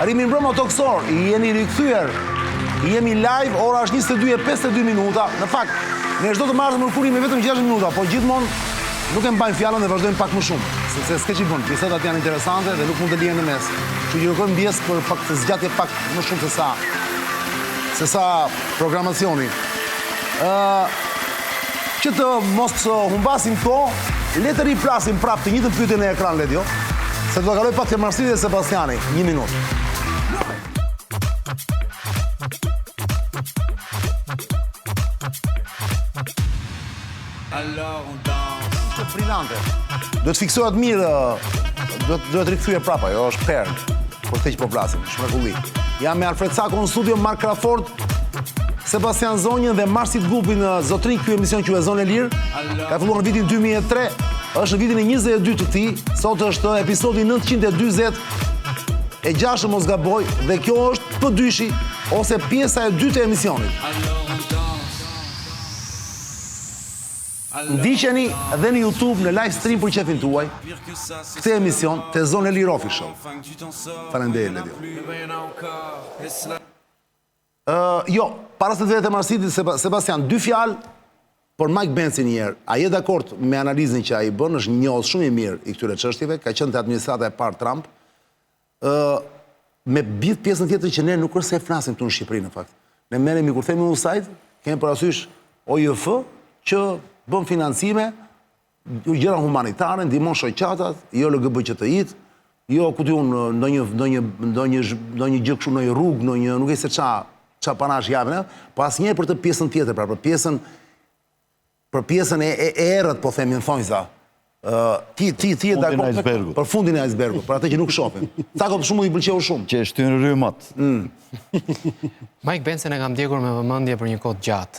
Arimi mbrëmë toksor, jeni rikthyer. Jemi live, ora është 22:52 minuta. Në fakt, ne çdo të marrë mërkurimi vetëm 60 minuta, po gjithmonë nuk e mbajmë fjalën dhe vazhdojmë pak më shumë, sepse s'ke ç'i bën. Bisedat janë interesante dhe nuk mund të lihen në mes. Kështu që kërkojmë ndjes për pak të zgjatje pak më shumë se sa programacioni. Që të mos humbasim kohë, le të riplasim prapë të njëjtën pyetje në ekran, Ledio, se do të kaloj pak te Marsili dhe Sebastiani. 1 minutë. Është brillante. Do të fiksohet mirë, do të rikthyer prapa, jo është perlë. Por te që po flasim, shmrekulli. Jam me Alfred Sako në studio, Mark Crawford, Sebastian Zonjën dhe Marsit Gupi në Zotrin. Ky emision quhet Zonë e Lirë. Ka filluar në vitin 2003, është në vitin e 22 të tij. Sot është episodi 940 e 6, mos gaboj, dhe kjo është pëdyshi ose pjesa e dytë e emisionit. Ndiqeni dhe në YouTube në live stream për qefin tuaj këtë emision të Zonë e Lirë Official. Faleminderit, Ledio. Jo, para se të vete Marsitit, Sebastian, 2 fjalë për Mike Pence një herë. A je dakord me analizën që ai bën? Është njohës shumë i mirë i këtyre çështjeve, ka qenë te administrata e parë Trump. Me gjithë pjesën tjetër që ne nuk është se flasim këtu në Shqipëri në fakt. Ne merremi kur themi USAID, kemi parasysh OIF që bën financime, gjëra humanitare, ndihmon shoqatat, jo LGBTI-t, jo ku diun ndonjë gjë kështu, ndonjë rrugë, nuk e se ça panash japin, po asnjëherë për të pjesën tjetër, pra për pjesën e errët, po themi në thonjza. Ti e dakord për fundin e icebergut, për atë që nuk shohim. Sako për shumë i pëlqeu shumë. Që shtyn rrymat. Mike Pence e kam ndjekur me vëmendje për një kohë gjatë.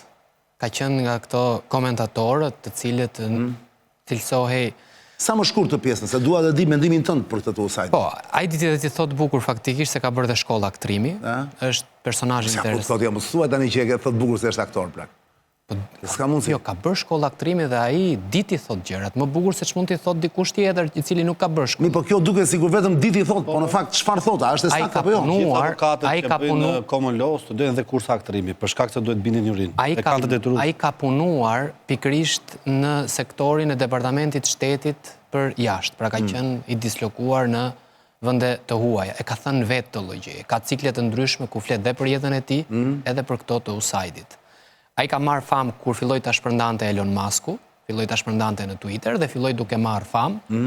Ka qenë nga këto komentatorët të cilët cilësohej... Sa më shkurt të pjesën, se dua të di mendimin tënd për këtë USAID. Po, ai ditë dhe ti thot bukur faktikisht se ka bërë dhe shkollë aktrimi, është personazh interesant. Sa jam mësuar tani që e thot bukur se është aktor plak. S'ka mundsi. Jo, ka bërë shkollë aktrimi dhe ai diti thot gjërat, më bukur se ç'mund t'i thot dikush tjetër i cili nuk ka bërë shkollë. Po kjo duket sikur vetëm diti thot, po në fakt çfarë thot? A është saktë apo jo? Ai ka punuar në Common Law, studojnë dhe kursa aktrimi, për shkak se duhet bindin jurinë. Ai ka punuar pikërisht në sektorin e departamentit shtetit për jashtë, pra ka qenë i dislokuar në vende të huaja. E ka thënë vetë të logje, ka ciklet të ndryshme ku flet dhe për jetën e tij, edhe për këto të USAID-it. Ai ka marrë famë kur filloi ta shpërndante Elon Musku, filloi ta shpërndante në Twitter dhe filloi duke marrë famë.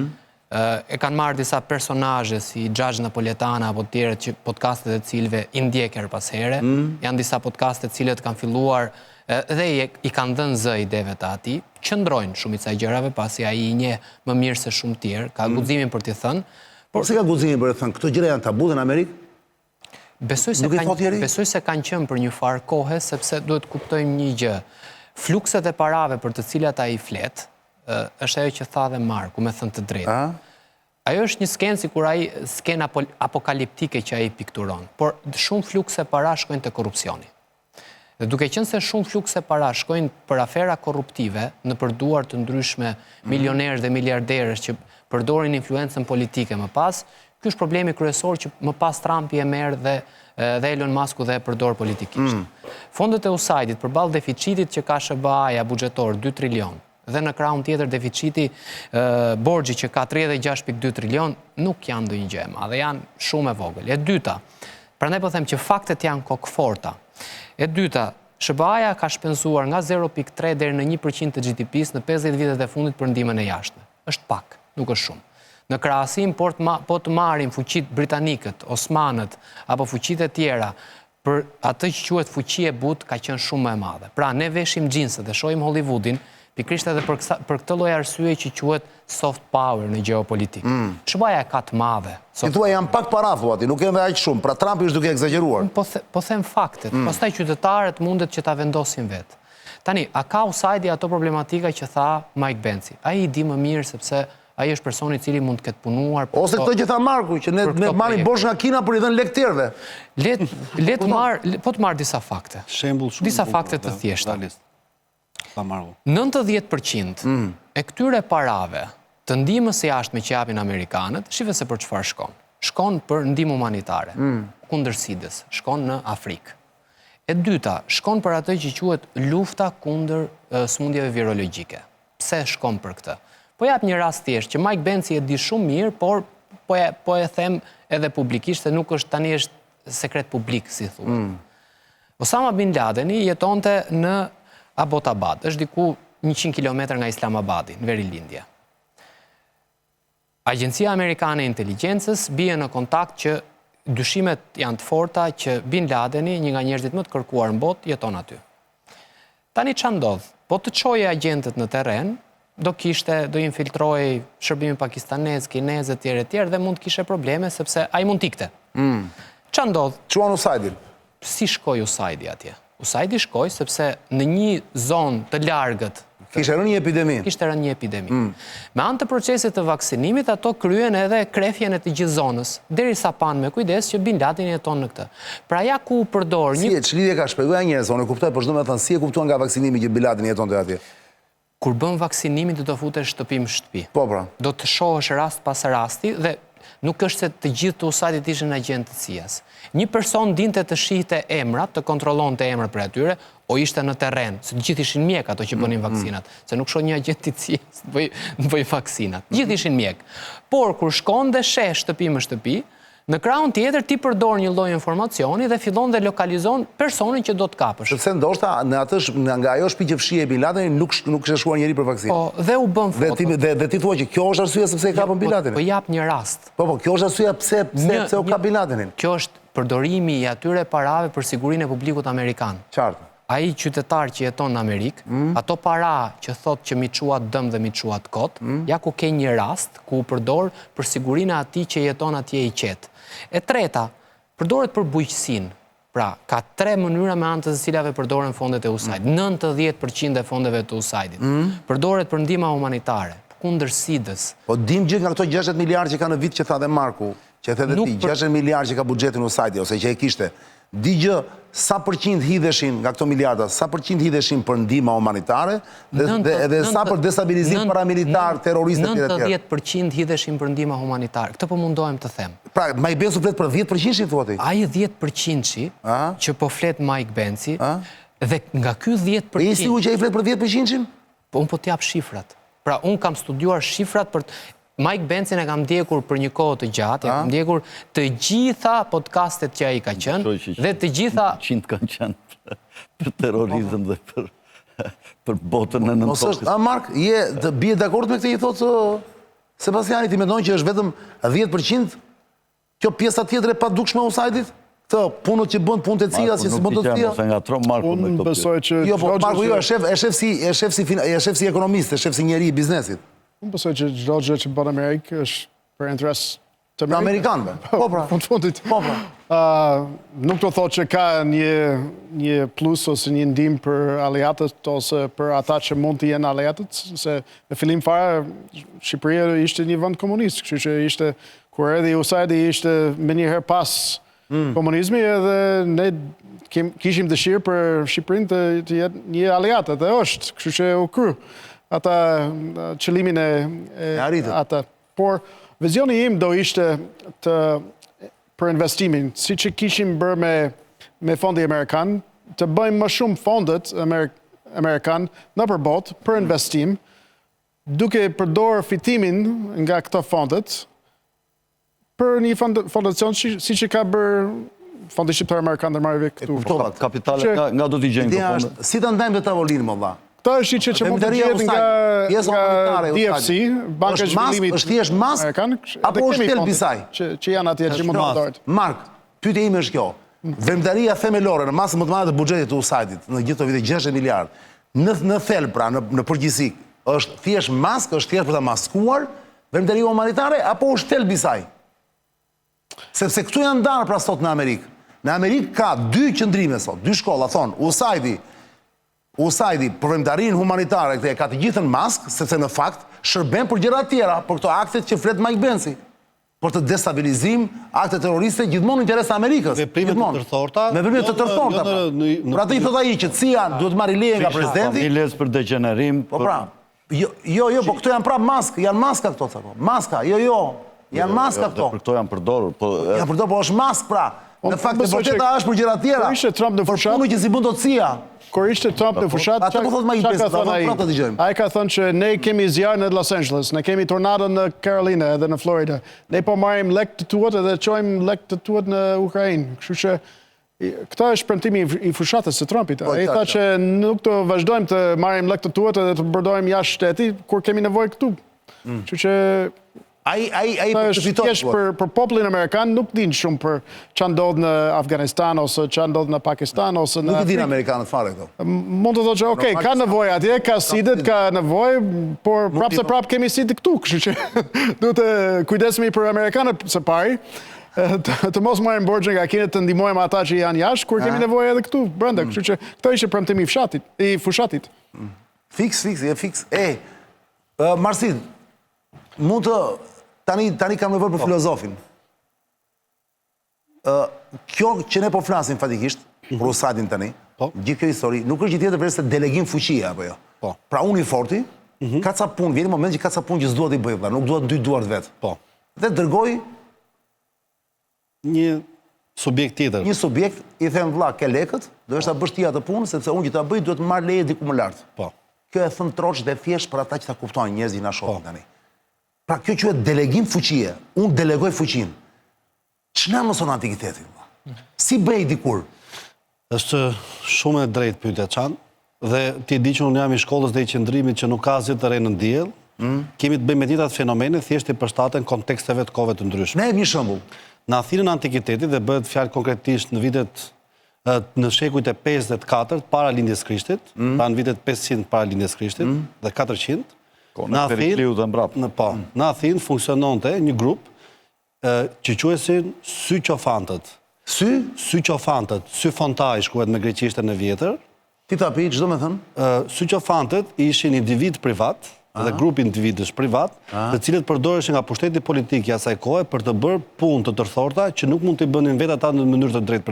E kanë marrë disa personazhe si Xhaxh Napoletana apo të tjerët që podcastet e cilëve i ndjek her pas here. Janë disa podcaste të cilët kanë filluar dhe i kanë dhënë zë ideve të atij, qëndrojnë shumica e gjërave pasi ai i njeh më mirë se shumë tjerë, ka guximin për t'i thënë. Por se ka guximin për të thënë, këto gjëra janë tabu në Amerikë? Besoj se kanë qenë për një farë kohe, sepse duhet kuptojmë një gjë. Flukset e parave për të cilat ai flet, është ajo që tha dhe Marku, me thënë të drejtë. Ajo është një skenë sikur ai skenë apokaliptike që ai pikturon, por shumë flukse para shkojnë te korrupsioni. Dhe duke qenë se shumë flukse para shkojnë për afera korruptive në përduar të ndryshme milionerësh dhe miliarderësh që përdorin influencën politike më pas, ky është problemi kryesor që më pas Trumpi e merr dhe Elon Musku dhe e përdor politikisht. Fondet e USAID-it përballë deficitit që ka SBA-ja buxhetor 2 trilion dhe në krahun tjetër deficiti borxhi që ka 36.2 trilion nuk janë ndonjë gjë e madhe, janë shumë e vogël. E dyta, prandaj po them që faktet janë kokëforta. E dyta, SBA-ja ka shpenzuar nga 0.3 deri në 1% të GDP-s në 50 vitet e fundit për ndihmën e jashtme. Është pak, nuk është shumë. Në krahasim, po të marrim fuqitë britanikët, osmanët, apo fuqitë e tjera, për atë që quhet fuqi e butë ka qenë shumë më e madhe. Pra, ne veshim xhinset dhe shohim Hollywoodin, pikërisht edhe për këtë lloj arsye që quhet soft power në gjeopolitikë. SBA-ja ka të madhe. Ti thua janë pak para thuati, nuk janë aq shumë. Pra Trumpi është duke egzageruar. Po them faktet. Pastaj qytetarët mundet që ta vendosin vetë. Tani, a ka USAID-i ato problematika që tha Mike Pence? Ai i di më mirë sepse ai është personi i cili mund të ketë punuar. Ose këtë që tha Marku, që ne marrim borxh nga Kina për i dhënë lek tjerëve. Le të marr disa fakte. Shembull shumë. Disa fakte të thjeshta. Tha Marku. 90% e këtyre parave të ndihmës së jashtme që japin amerikanët, shife se për çfarë shkon. shkon për ndihmë humanitare, kundër SIDA-s, shkon në Afrikë. E dyta, shkon për atë që quhet lufta kundër sëmundjeve virologjike. Pse shkon për këtë? Po jap një rast thjesht që Mike Benci e di shumë mirë, por po e them edhe publikisht se nuk është tani është sekret publik, si thuhet. Osama Bin Ladeni jetonte në Abbottabad, është diku 100 km nga Islamabadi, në Verilindje. Agjencia Amerikane e Inteligjencës bie në kontakt që dyshimet janë të forta që Bin Ladeni, një nga njerëzit më të kërkuar në botë, jeton aty. Tani ç'a ndodh? Po të çoje agentët në terren, do infiltrojë shërbimin pakistanez, kinez etj. Dhe mund të kishe probleme sepse ai mund tikte. Ç'a ndodh? Çuan Usaidin. Si shkoi Usaidi atje? Usaidi shkoi sepse në një zonë të largët kishte rënë një epidemi. Kishte rënë një epidemi. Me anë të procesit të vaksinimit, ato kryen edhe krefjen e të gjithë zonës, derisa panë me kujdes që Bin Ladeni jeton në këtë. Pra ja ku u përdor një... Si ç'lidhje ka shpjegoja njerëz, unë kuptoj, por çdo më thënë si e kuptuan nga vaksinimi që Bin Ladeni jetonte atje. Kur bën vaksinimin do të futesh shtëpi më shtëpi. Po pra. Do të shohësh rast pas rasti dhe nuk është se të gjithë të Usaidit ishin agent të CIA-s. Një person dinte të shihte emrat, të kontrollonte emrat për atyre, o ishte në terren, se të gjithë ishin mjek ato që bënin vaksinat, se nuk shoh një agent i CIA-s të bëj vaksinat. Gjithë ishin mjek. Por kur shkon dhe sheh shtëpi më shtëpi, në krahun tjetër ti përdor një lloj informacioni dhe fillon dhe lokalizon personin që do të kapësh. Sepse ndoshta nga ajo shtëpi që fshihej Bin Ladeni nuk kishte shkuar njëri për vaksinë. Po, dhe u bën foto. Dhe ti thua që kjo është arsyeja sepse e kapën Bin Ladenin. Po jap një rast. Po, kjo është arsyeja pse u kap Bin Ladenin. Kjo është përdorimi i atyre parave për sigurinë e publikut amerikan. Qartë. Ai qytetar që jeton në Amerikë, ato para që thot që mi quat dëm dhe mi quat kot, ja ku ke një rast ku u përdor për sigurinë e atij që jeton atje i qetë. E treta, përdoret për bujqësinë. Pra, ka 3 mënyra me anë të cilave përdoren fondet e USAID. 90% e fondeve të USAID-it. Përdoret për ndihma humanitare, kundër SIDA-s. Po dim gjë nga këto 60 miliardë që ka në vit që tha dhe Marku, që the dhe ti, 60 miliardë që ka buxhetin USAID-i ose që e kishte. Di gjë sa përqind hidheshin nga këto miliarda, sa përqind hidheshin për ndihma humanitare dhe sa për destabilizim paramilitar, terroriste etj. 90% hidheshin për ndihma humanitare. Këtë po mundohem të them. Pra, Mike Benci flet për 10%-shin thua ti? Ai 10%-shi që po flet Mike Benci dhe nga ky 10%. E sigurt që ai flet për 10%-shin? Po un po t'jap shifrat. Pra, un kam studiuar shifrat për Mike Benci e kam ndjekur për një kohë të gjatë, kam ndjekur të gjitha podcastet që ai ka qenë dhe të gjitha 100 kanë qenë për terrorizëm dhe për botën e nëntokës. Mark, bie dakord me këtë i thotë Sebastiani, ti mendon që është vetëm 10% kjo pjesa tjetër e padukshme e USAID-it? Këtë punët që bën, punët e CIA, si bën të CIA? Unë besoj që... Jo, po Marku jo, e shef si ekonomist, e shef si njeri i biznesit. Unë besoj që çdo gjë që bën Amerikë është për interes të Amerikanëve. Po pra. Fundit. Po pra. Nuk do thotë që ka një plus ose një ndihmë për aleatët ose për ata që mund të jenë aleatët, se në fillim fare Shqipëria ishte një vend komunist, kështu që ishte kur edhe USAID-i ishte më një herë pas komunizmi edhe ne kishim dëshirë për Shqipërinë të jetë një aleatë, dhe është, kështu që u kry ata qëllimin e ata. Por vizioni im do ishte për investimin, si që kishim bërë me fondi Amerikan, të bëjmë më shumë fondet Amerikan në përbot për investim, duke përdor fitimin nga këto fondet për një fondacion si që ka bërë Fondi Shqiptar Amerikan dhe marrë këtu. Kapitale nga do t'i gjenë këto fondet? Si të ndajmë dhe tavolinë, më dha? Këta është i që mund të gjithë nga DFC, Banka Zhvillimit është thjesht mask, apo është thelbi i saj? Që janë atje që mund të ndorët. Mark, pyetja ime është kjo. Vëmdaria themelore në masën më të madhe të buxhetit të USAID-it në gjithë këto vite 60 miliardë, në thelb pra, në përgjithësi, është thjesht mask, është thjesht për ta maskuar vëmdaria humanitare apo është thelbi i saj? Sepse këtu janë ndarë pra sot në Amerikë. Në Amerikë ka 2 qëndrime sot, 2 shkolla, thonë, USAID-i për vëmdarinë humanitare këtë e ka të gjithën mask, sepse në fakt shërben për gjëra tjera, për këto aktet që flet Mike Benci, për të destabilizim, akte terroriste, gjithmonë interes të Amerikës. Veprimet të tërthorta. Me veprimet të tërthorta. Për atë i thot ai që CIA duhet marrë leje nga presidenti. Familjes për degenerim. Po pra, jo, po këto janë prapë mask, janë maska këto, maska, jo. Janë maska këto. Për këto janë përdorur. Janë përdorur, po është mask pra. Në fakt, e vërteta është për gjëra tjera. Kur ishte Trump në fushat, për punë që si bën dotësia. Kur ishte Trump në fushat, ata po thotë më i pesë, ai ka thënë që ne kemi zjarr në Los Angeles, ne kemi tornado në Carolina edhe në Florida. Ne po marrim lek të tuat edhe çojmë lek të tuat në Ukrainë. Kështu që këta është premtimi i fushatës së Trumpit. Ai tha që nuk të vazhdojmë të marrim lek të tuat edhe të përdojmë jashtë shteti kur kemi nevojë këtu. Kështu që ai për popullin amerikan nuk din shumë për ç'a ndodh në Afganistan ose ç'a ndodh në Pakistan ose në Nuk i din amerikanët fare këto. Mund të thotë që okay, ka nevojë atje, ka sidet, ka nevojë, por prapë se prapë kemi sidet këtu, kështu që duhet të kujdesemi për amerikanët së pari. Të mos marrim borxhe nga Kina të ndihmojmë ata që janë jashtë kur kemi nevojë edhe këtu brenda. Kështu që këto ishte premtimi i fushatit. Fiks. Marsin, mund të tani kam nevojë për filozofin. Kjo që ne po flasim fatikisht, për usadin tani, gjithë kjo histori, nuk është gjithë tjetër veç se delegim fuqia apo jo. Pra unë i forti, ka ca punë, vjen moment që ka ca punë që s'duhet i bëj, nuk duhet dy duart vet. Dhe dërgoj një subjekt tjetër. Një subjekt, i them vlla, ke lekët, do është ta bësh ti atë punë, sepse unë që ta bëj duhet të marr leje diku më lart. Kjo e thën troç dhe thjesht për ata që ta kuptojnë njerëzit na shohin tani. Pra kjo quhet delegim fuqie. Unë delegoj fuqinë. Ç'na mëson antikitetin? Si bëj dikur? Është shumë e drejtë pyetja Çan, dhe ti di që unë jam i shkollës dhe i qendrimit që nuk ka asgjë të re në diell. Kemi të bëjmë me ditët fenomene thjesht i përshtaten konteksteve të kohëve të ndryshme. Ne një shembull. Në Athinën antikitetit dhe bëhet fjalë konkretisht në vitet në shekujt e 54 para lindjes Krishtit, pra në vitet 500 para lindjes Krishtit dhe 400. Në Athinë funksiononte një grup që quhesin syqofantët. Syqofantët, syfontaj shkuhet me greqishtën e vjetër. Ti ta pi, çdo më thënë? Syqofantët ishin individ privat, dhe grupi individësh privat, të cilët përdoreshin nga pushteti politik i asaj kohe për të bërë punë të tërthorta që nuk mund të bënin vetë ata në mënyrë të drejtë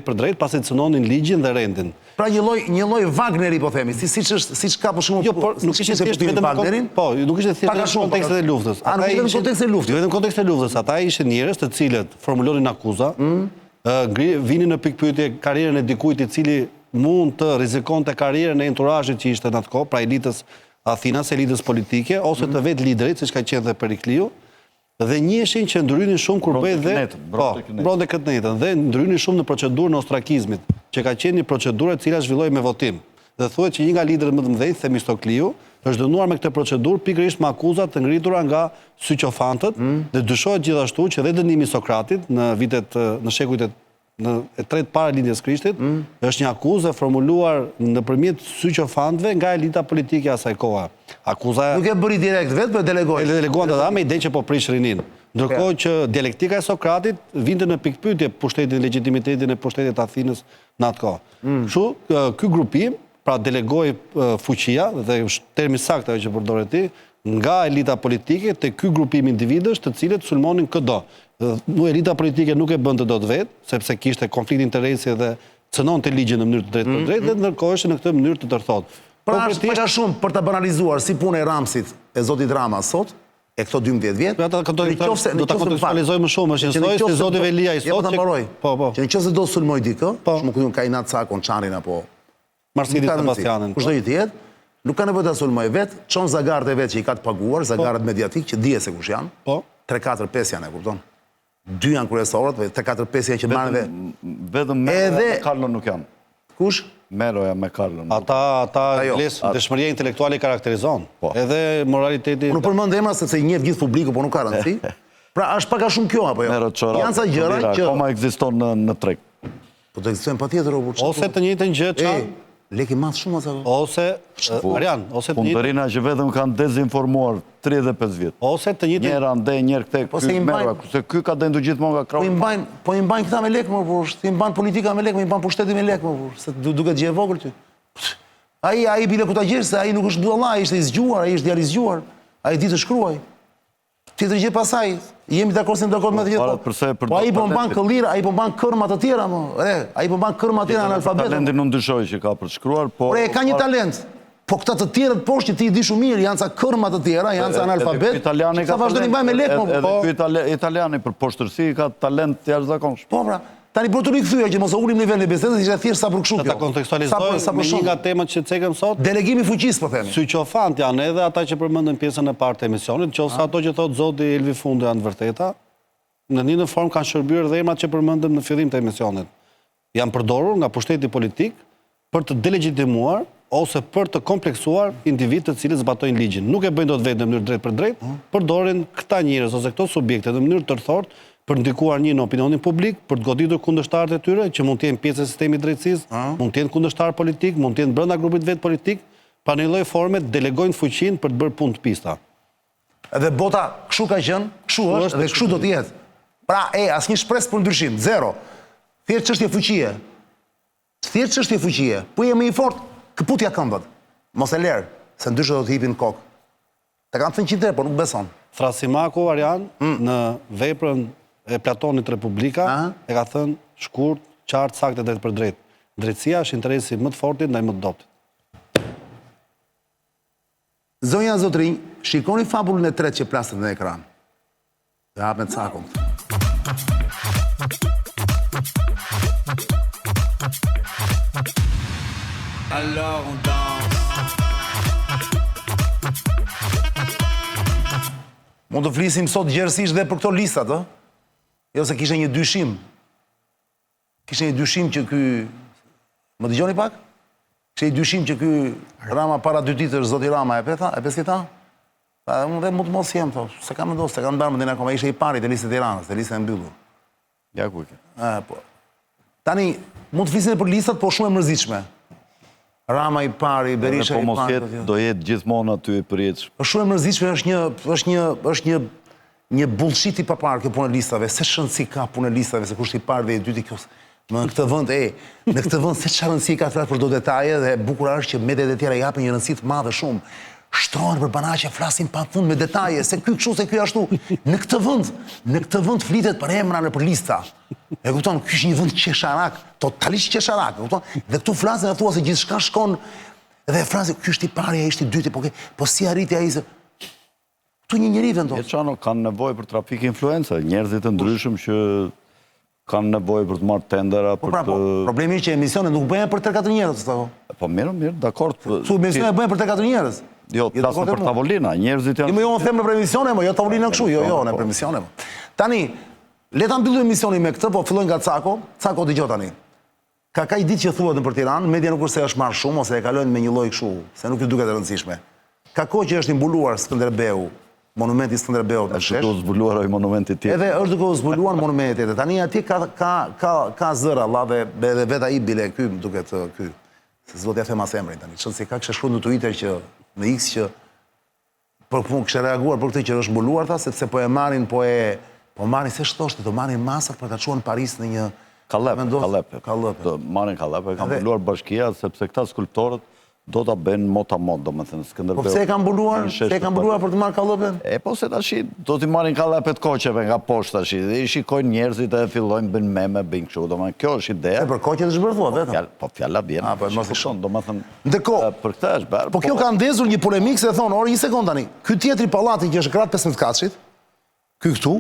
për drejtë, pasi të cënonin ligjin dhe rendin. Pra një lloj Wagneri po themi, siç ka për shkakun. Jo, por nuk ishte thjesht vetëm Wagnerin. Po, nuk ishte thjesht në kontekstin e luftës. Ata ishin në kontekstin e luftës. Vetëm në kontekstin e luftës, ata ishin njerëz të cilët formulonin akuza, vinin në pikpyetje karrierën e dikujt i cili mund të rrezikonte karrierën e enturazhit që ishte në atë kohë, pra elitës Athinas, elitës politike, ose të vetë liderit, siç ka qenë dhe Perikliu, dhe njiheshin që ndrynin shumë kur bëj dhe mbronte këtë netën, dhe ndrynin shumë në procedurën e ostrakizmit, që ka qenë një procedurë e cila zhvilloi me votim. Dhe thuhet që një nga liderët më të mëdhenj, Themistokliu, është dënuar me këtë procedurë pikërisht me akuza të ngritura nga syqofantët, dhe dyshohet gjithashtu që dhe dënimi i Sokratit në shekujt e tretë para lindjes Krishtit, është një akuzë formuluar nëpërmjet syqofantëve nga elita politike asaj kohe. Nuk e bëri direkt vetë, por delegoi. Deleguan ata me idenë që po prish rinin. Ndërkohë që dialektika e Sokratit vinte në pikpyetje pushtetin, legitimitetin e pushtetit të Athinës në atë kohë. Kështu, ky grupim, pra delegoi fuqia, dhe termi saktë ajo që përdoret ti, nga elita politike te ky grupim individësh të cilët sulmonin çdo. Elita politike nuk e bënte dot vetë, sepse kishte konflikt interesi dhe cënonte ligjin në mënyrë të drejtë për drejtë, dhe ndërkohë ishte në këtë mënyrë të tërthotë. Pra është pak a shumë për ta banalizuar si puna e Ramsit e zotit Rama sot, e këto 12 vjet. Do ta kontekstualizojmë më shumë, është një si zoti Velia i sot. Që nëse do sulmoj dikë, shumë ku ka Inat Sakon, Çanin apo Marsidit Sebastianin. Kushdo i tjetë, nuk ka nevojë ta sulmoj vetë, çon zagarët e vet që i ka të paguar, zagarët mediatik që dihet se kush janë. 3, 4, 5 janë, e kupton? 2 janë kryesorët, 3, 4, 5 janë që marrin dhe vetëm Meroja me Karlon nuk janë. Kush? Meroja me Karlon. Ata dëshmëria intelektuale i karakterizon. Edhe moraliteti. Nuk përmend emra sepse i njeh gjithë publiku, po nuk ka rëndësi. Pra është pak a shumë kjo apo jo? Janë sa gjëra që akoma ekziston në treg. Po të ekzistojnë patjetër apo çfarë? Ose të njëjtën gjë çfarë? Lek i madh shumë ose Arian, ose të njëjtën. Punëtorina që vetëm kanë dezinformuar 35 vjet. Ose të njëjtën. Njëra ande, njëherë këthe, se ky ka dendur gjithmonë nga krahu. Po i mbajnë këta me lek më burr, i mban politika me lek, i mban pushtetin me lek më burr, se duket gjë e vogël ty. Ai bile ku ta gjesh se ai nuk është budalla, ai është i zgjuar, ai është djalë i zgjuar. Ai di të shkruaj. Tjetër gjë pasaj, jemi dakord se dakord me të gjithë. Po ai po mban këllira, ai po mban kërma të tjera më. Ai po mban kërma të tjera në alfabet. Talentin nuk dyshoj që ka për të shkruar, po e ka një talent. Po këta të tjerët poshtë që ti di shumë mirë, janë ca kërma të tjera, janë ca analfabet. Sa vazhdojnë bëjmë me lekë, edhe ky italiani për poshtërsi ka talent të jashtëzakonshëm. Po pra, tani për të rikthyer që mos e ulim nivelin e bisedës, ishte thjesht sa për kështu kjo. Ta kontekstualizojmë me një nga temat që cekëm sot. Delegimi fuqisë, po themi. Syqofant janë edhe ata që përmendën pjesën e parë të emisionit, nëse ato që thot zoti Elvi Fundo janë të vërteta, në një formë kanë shërbyer dhe emrat që përmendëm në fillim të emisionit. Janë përdorur nga pushteti politik për të delegitimuar ose për të kompleksuar individ të cilët zbatojnë ligjin. Nuk e bëjnë dot vetë në mënyrë drejt për drejt, përdorin këta njerëz ose këto subjekte në mënyrë tërthort për ndikuar një në opinionin publik, për të goditur kundërshtarët e tyre, që mund të jenë pjesë e sistemit drejtësisë, mund të jenë kundërshtar politik, mund të jenë brenda grupit vet politik, pa në lloj forme delegojnë fuqinë për të bërë punë të pista. Edhe bota kështu ka qenë, kështu është dhe kështu do të jetë. Pra, asnjë shpresë për ndryshim, zero. Thjesht çështje fuqie. Thjesht çështje fuqie. Po je më i fortë, këputja këmbët. Mos e lër, se ndryshe do të hipin kokë. Te kanë thënë qitë, por nuk beson. Thrasimiku Arian në veprën e Platonit Republika e ka thënë shkurt, qartë, saktë drejt për drejt. Drejtësia është interesi më të fortit ndaj më të dobët. Zonja Zotrinj, shikoni fabulën e 3 që plaset në ekran. Dhe hapën cakon. Alors on danse. Mund të flisim sot gjerësisht dhe për këto listat, ë? Jo se kishe një dyshim. Kishe një dyshim që ky... Më dëgjoni pak? Kishe një dyshim që ky Rama para 2 ditësh, zoti Rama e pesketa? Unë dhe mund të mos jem, thosh. Se kam mendosur, se kam bërë mendin akoma, ishe i pari të listës Tiranës, të listën e mbyllur. Ja ku ke. Po. Tani, mund të flisim për listat, po shumë e mërzitshme. Rama i pari, Berisha i pari. Po mos jetë, do jetë gjithmonë aty i përjetshëm. Është shumë e mërzitshme, është një bullshit i papar kjo punë e listave, se shëndësi ka punë e listave, se kush i parë dhe i dyti kjo. Në këtë vend, se çfarë rëndësi ka flas për do detaje dhe bukur është që mediat e tjera japin një rëndësi të madhe shumë. Shtrohen për banaqe, flasin pafund me detaje, se ky kështu, se ky ashtu. Në këtë vend flitet për emra në për lista. E kupton, ky është një vend qesharak, totalisht qesharak, e kupton? Dhe këtu flasin dhe thua se gjithçka shkon dhe flasin, ky është i pari, ai është i dyti, po si arriti ai se këtu një njerëz vendos. Çano kanë nevojë për trafik influencë, njerëz të ndryshëm që kanë nevojë për të marrë tendera për të... Problemi është që emisionet nuk bëhen për 3-4 njerëz, Po mirë, dakord. Su emisionet bëhen për 3-4 njerëz. Jo, plasëm për tavolina, njerëzit janë... Jo, them në për emisione, jo tavolina kështu, jo, në për emisione. Tani, le ta mbyllim emisionin me këtë, po fillojnë nga Cako dëgjoj tani. Ka kaq ditë që thuhet në për Tiranë, media nuk është se është marrë shumë ose e kalojnë me një lloj kështu, se nuk i duket e rëndësishme. Ka kohë që është i mbuluar Skënderbeu, monumenti Skënderbeut në Shesh. Është duke zbuluar ai monumenti tjetër. Edhe është duke zbuluar monumenti tjetër. Tani atje ka zëra, Allah dhe vetë ai bile ky duket ky. Se zoti ja them as emrin tani. Çon se ka kishte shkruar në Twitter që në X që për punë kishte reaguar për këtë që është mbuluar ta sepse po marrin se shtoshte, do marrin masat për ta çuar në Paris në një Kallep. Do marrin Kallep, kanë mbuluar bashkia sepse këta skulptorët do ta bëjnë motamot, domethënë Skënderbeu. Po pse e kanë mbuluar? Se e kanë mbuluar për të marrë Kallepin? Po se tash do t'i marrin Kallepet koqeve nga poshtë tash. Dhe i shikojnë njerëzit e fillojnë bëjnë meme, bëjnë kështu. Domethënë kjo është ideja. Për koqet është bërë thua vetëm. Po fjala vjen. Po mos e shon, domethënë. Ndërkohë, për këtë është bërë. Po kjo ka ndezur një polemikë se thonë, "Ore, një sekond tani. Ky tjetri pallati që është krah 15 katshit, ky këtu,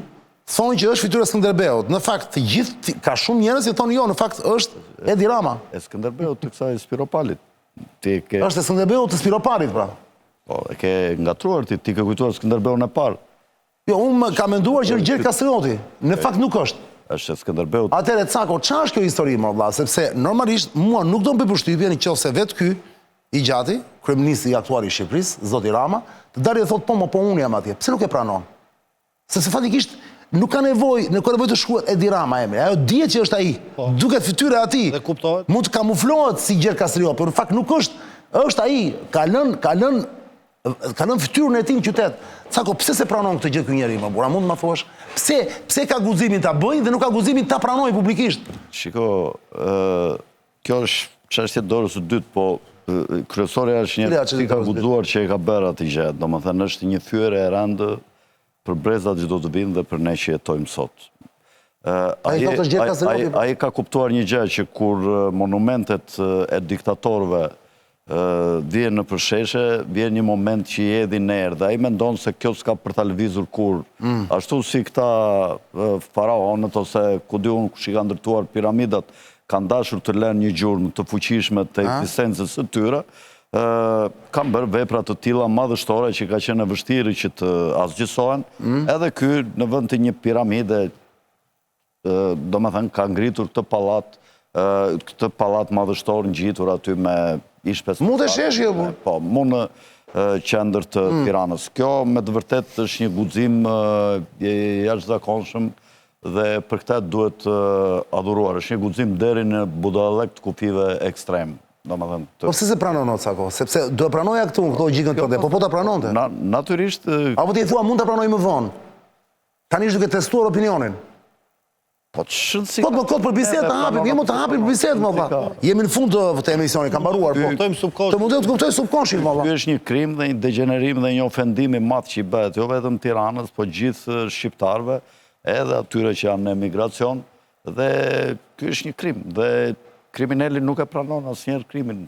thonë që është fytyra e Skënderbeut. Në fakt, të gjithë ka shumë njerëz që thonë jo, në fakt është Edi Rama. E Skënderbeut të kësaj Spiropalit. Është e Skënderbeut të Spiropalit, pra. Po, e ke ngatruar ti ke kujtuar Skënderbeun e parë. Jo, unë ka menduar që është Gjergj Kastrioti. Në fakt nuk është. Është e Skënderbeut. Atëherë Cako, çfarë është kjo histori më vëlla? Sepse normalisht mua nuk do të bëj përshtypje nëse vetë ky i gjati, kryeministri i aktual i Shqipërisë, zoti Rama, të dalë dhe thotë po unë jam atje. Pse nuk e pranon? Sepse fatikisht nuk ka nevojë të shkruhet Edi Rama emri. Ajo dihet që është ai. Duket fytyra e tij. Dhe kuptohet. Mund të kamuflohet si Gjergj Kastrioti, por në fakt nuk është. Është ai. Ka lënë fytyrën e tij në qytet. Cako, pse se pranon këtë gjë ky njeri më burra? Mund të më thuash? Pse ka guximin ta bëjë dhe nuk ka guximin ta pranojë publikisht? Shiko, kjo është çështje dorës së dytë, po kryesorja është një që ka guxuar që e ka bërë atë gjë. Domethënë është një thyerje e rëndë për brezat që do të vinë dhe për ne që jetojmë sot. Ai ka kuptuar një gjë që kur monumentet e diktatorëve vjen në përsheshe, vjen një moment që i edhi në erë, dhe ai mendon se kjo s'ka për ta lëvizur kur. Ashtu si këta faraonët, ose ku di unë kush i ka ndërtuar piramidat, kanë dashur të lënë një gjurmë të fuqishme të ekzistencës së tyre, kanë bërë vepra të tilla madhështore që ka qenë e vështirë që të asgjësohen, edhe ky në vend të një piramide, domethënë ka ngritur këtë pallat madhështor ngjitur aty me ish-50. Mund të shesh jo? Po, mund në qendër të Tiranës. Kjo me të vërtet është një guxim i jashtëzakonshëm dhe për këtë duhet adhuruar. Është një guxim deri në budallëk të kufive ekstrem. Po pse se pranon o Cako? Sepse do e pranoja këtu, këto gjikën të po ta pranonte? Natyrisht... Apo ti thua mund të pranoj më vonë? Tani është duke testuar opinionin. Po të shëndësi... Po të për bisedë të hapim, jemi të hapim për bisedë, më valla. Jemi në fund të emisioni, kam baruar, po. Të mundem të kuptoj subkonshin, më valla. Ky është një krim dhe një degenerim dhe një ofendim i madh që i bëhet, jo vetëm Tiranës, po gjithë shqiptarëve, edhe atyre që janë në emigracion, dhe ky është një krim, dhe kriminali nuk e pranon asnjëherë krimin